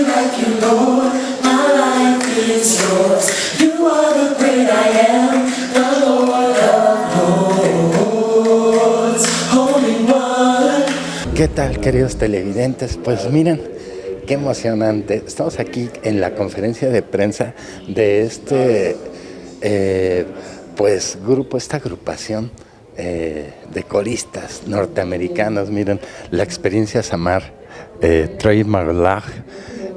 like you, Lord. My life is yours. You are the great I am, the Lord of Lords, Holy One. ¿Qué tal, queridos televidentes? Pues miren, qué emocionante. Estamos aquí en la conferencia de prensa de este grupo, esta agrupación de coristas norteamericanos. Miren, la experiencia Samar, Trey Marlag,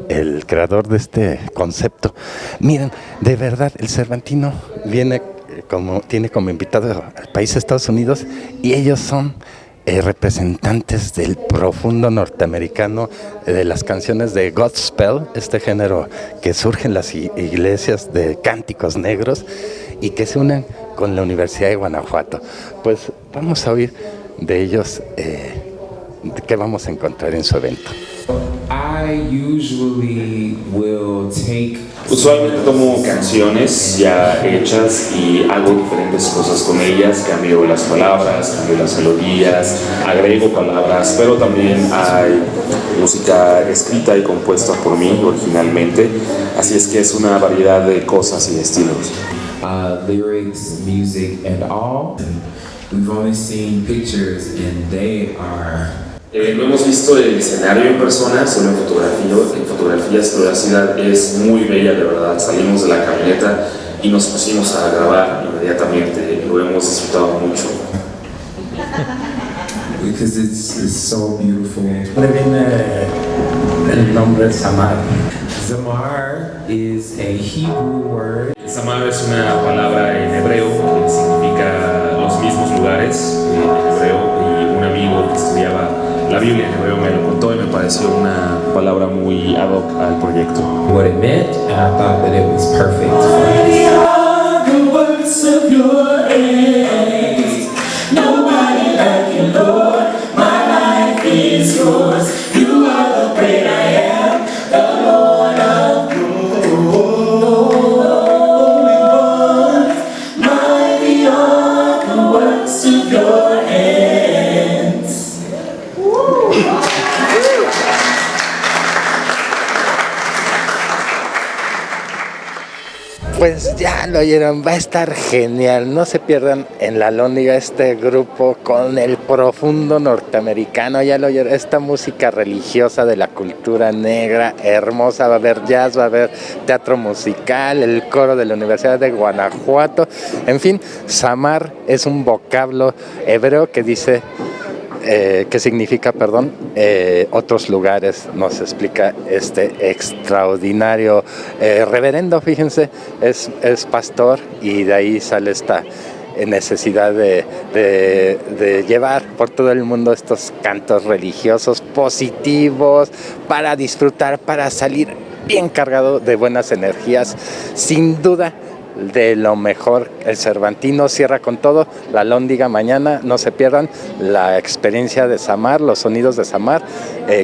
el creador de este concepto. Miren, de verdad, el Cervantino tiene como invitado al país de Estados Unidos, y ellos son representantes del profundo norteamericano, de las canciones de gospel, este género que surge en las iglesias de cánticos negros y que se unen con la Universidad de Guanajuato. Pues vamos a oír de ellos qué vamos a encontrar en su evento. Usualmente tomo canciones ya hechas y hago diferentes cosas con ellas. Cambio las palabras, cambio las melodías, agrego palabras, pero también hay música escrita y compuesta por mí originalmente. Así es que es una variedad de cosas y estilos. Lyrics, music, and all. We've only seen pictures, and they are. No hemos visto el escenario en persona, solo en fotografías, pero la ciudad es muy bella, de verdad. Salimos de la camioneta y nos pusimos a grabar inmediatamente. Lo hemos disfrutado mucho. Because it's so beautiful. ¿Dónde viene el nombre Samar? Zamar is a Hebrew word. Samar es una palabra en hebreo que significa los mismos lugares en hebreo, y un amigo que estudiaba la Biblia en hebreo me lo contó y me pareció una palabra muy ad hoc al proyecto. What it meant, and I thought that it was perfect. Mighty are the works of your hands. Nobody like you, Lord. My life is yours. You are the great I am, the Lord of Lords. Mighty are the works of your hands. Pues ya lo oyeron, va a estar genial. No se pierdan en La Lóndiga este grupo con el profundo norteamericano. Ya lo oyeron, esta música religiosa de la cultura negra, hermosa. Va a haber jazz, va a haber teatro musical, el coro de la Universidad de Guanajuato. En fin, Samar es un vocablo hebreo que dice... que significa, otros lugares. Nos explica este extraordinario reverendo, fíjense, es pastor, y de ahí sale esta necesidad de llevar por todo el mundo estos cantos religiosos positivos para disfrutar, para salir bien cargado de buenas energías. Sin duda, de lo mejor, el Cervantino cierra con todo. La Lóndiga mañana, no se pierdan la experiencia de Samar, los sonidos de Samar,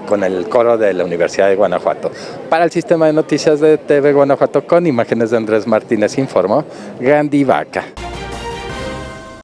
con el coro de la Universidad de Guanajuato. Para el sistema de noticias de TV Guanajuato, con imágenes de Andrés Martínez, informó Gandhi Vaca.